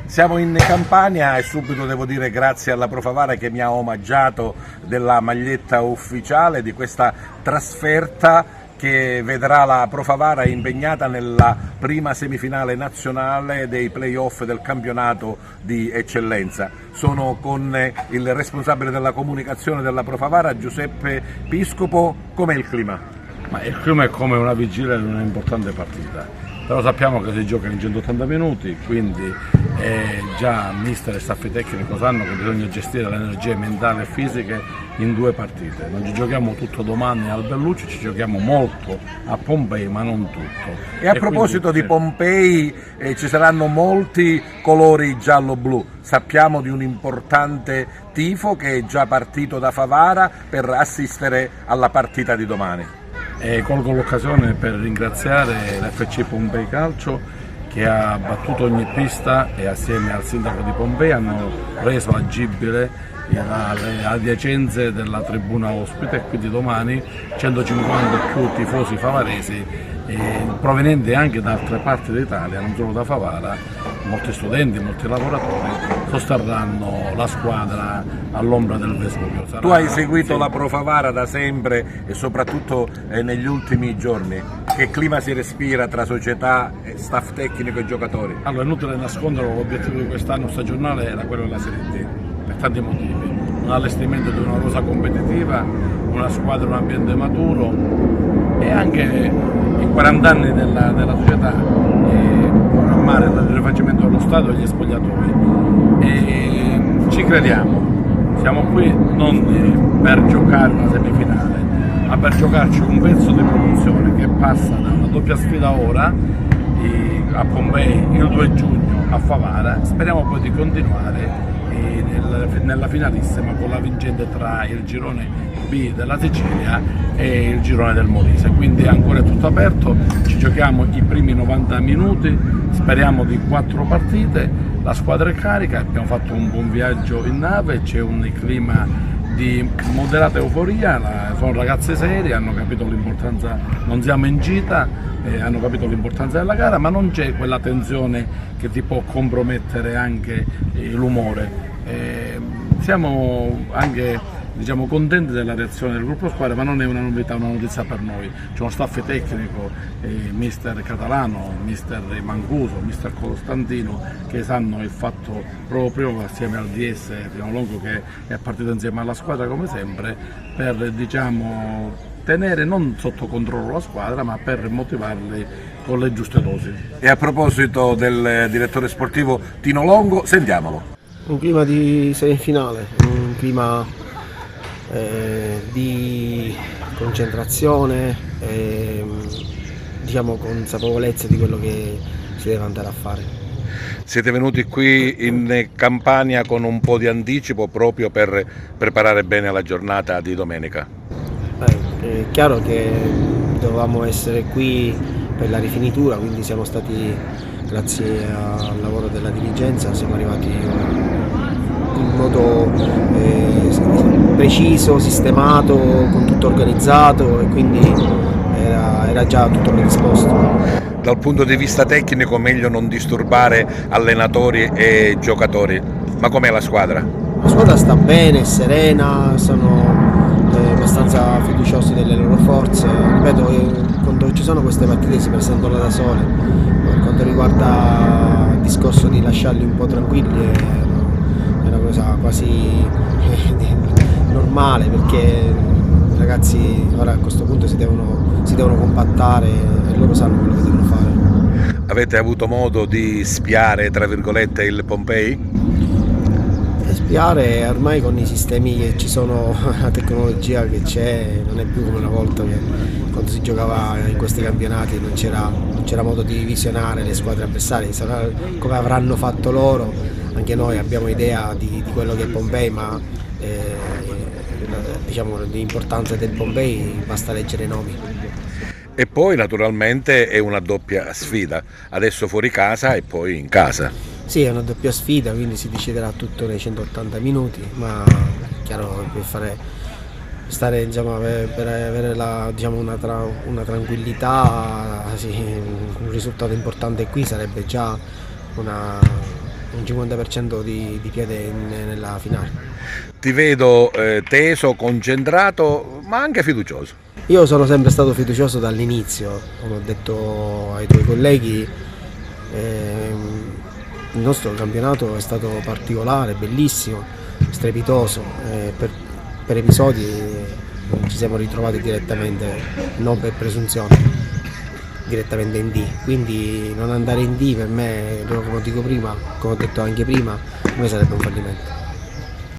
Siamo in Campania e subito devo dire grazie alla Pro Favara che mi ha omaggiato della maglietta ufficiale di questa trasferta che vedrà la Pro Favara impegnata nella prima semifinale nazionale dei play-off del campionato di eccellenza. Sono con il responsabile della comunicazione della Pro Favara, Giuseppe Piscopo. Com'è il clima? Ma il clima è come una vigilia di un'importante partita, però sappiamo che si gioca in 180 minuti, quindi già mister e staff tecnico sanno che bisogna gestire le energie mentali e fisiche in due partite. Non ci giochiamo tutto domani al Bellucci, ci giochiamo molto a Pompei, ma non tutto. E a proposito di Pompei, ci saranno molti colori giallo-blu. Sappiamo di un importante tifo che è già partito da Favara per assistere alla partita di domani. Colgo l'occasione per ringraziare l'FC Pompei Calcio che ha battuto ogni pista e assieme al sindaco di Pompei hanno reso agibile le adiacenze della tribuna ospite, e quindi domani 150 più tifosi favaresi provenienti anche da altre parti d'Italia, non solo da Favara, molti studenti, molti lavoratori sosterranno la squadra all'ombra del Vesuvio. Tu hai seguito la Pro Favara da sempre e soprattutto negli ultimi giorni. Che clima si respira tra società, staff tecnico e giocatori? Allora, è inutile nascondere, l'obiettivo di quest'anno stagionale era quello della Serie D, per tanti motivi. Un allestimento di una rosa competitiva, una squadra, un ambiente maturo e anche i 40 anni della società, programmare il rifacimento dello stadio e gli spogliatoi. E ci crediamo, siamo qui non per giocare una semifinale, ma per giocarci un pezzo di promozione che passa da una doppia sfida ora a Pompei il 2 giugno a Favara. Speriamo poi di continuare nella finalissima con la vincente tra il girone B della Sicilia e il girone del Molise, quindi ancora è tutto aperto, ci giochiamo i primi 90 minuti, speriamo di 4 partite, la squadra è carica, abbiamo fatto un buon viaggio in nave, c'è un clima di moderata euforia, sono ragazze serie, hanno capito l'importanza, non siamo in gita, hanno capito l'importanza della gara, ma non c'è quella tensione che ti può compromettere anche l'umore. Siamo anche contenti della reazione del gruppo squadra, ma non è una novità, una notizia per noi. C'è uno staff tecnico, mister Catalano, mister Mancuso, mister Costantino, che sanno il fatto proprio assieme al DS Primo Longo che è partito insieme alla squadra come sempre per tenere non sotto controllo la squadra, ma per motivarli con le giuste dosi. E a proposito del direttore sportivo Tino Longo, sentiamolo. Un clima di semifinale, un clima di concentrazione e consapevolezza di quello che si deve andare a fare. Siete venuti qui in Campania con un po' di anticipo proprio per preparare bene la giornata di domenica? È chiaro che dovevamo essere qui per la rifinitura, quindi siamo stati, grazie al lavoro della dirigenza, siamo arrivati in modo preciso, sistemato, con tutto organizzato e quindi era già tutto predisposto. Dal punto di vista tecnico meglio non disturbare allenatori e giocatori, ma com'è la squadra? La squadra sta bene, è serena, sono abbastanza fiduciosi delle loro forze, ripeto, quando ci sono queste partite si presentano da sole. Per quanto riguarda il discorso di lasciarli un po' tranquilli è una cosa quasi normale, perché i ragazzi ora a questo punto si devono compattare e loro sanno quello che devono fare. Avete avuto modo di spiare, tra virgolette, il Pompei? Spiare ormai con i sistemi che ci sono, la tecnologia che c'è, non è più come una volta che quando si giocava in questi campionati non c'era modo di visionare le squadre avversarie, come avranno fatto loro. Anche noi abbiamo idea di quello che è Pompei, ma l'importanza del Pompei basta leggere i nomi. E poi naturalmente è una doppia sfida, adesso fuori casa e poi in casa. Sì, è una doppia sfida, quindi si deciderà tutto nei 180 minuti, ma è chiaro che per avere una tranquillità, sì, un risultato importante qui sarebbe già un 50% di piede nella finale. Ti vedo teso, concentrato, ma anche fiducioso. Io sono sempre stato fiducioso dall'inizio, come ho detto ai tuoi colleghi, il nostro campionato è stato particolare, bellissimo, strepitoso, per episodi ci siamo ritrovati direttamente, non per presunzione, direttamente in D, quindi non andare in D per me, come dico prima, come ho detto anche prima, per me sarebbe un fallimento.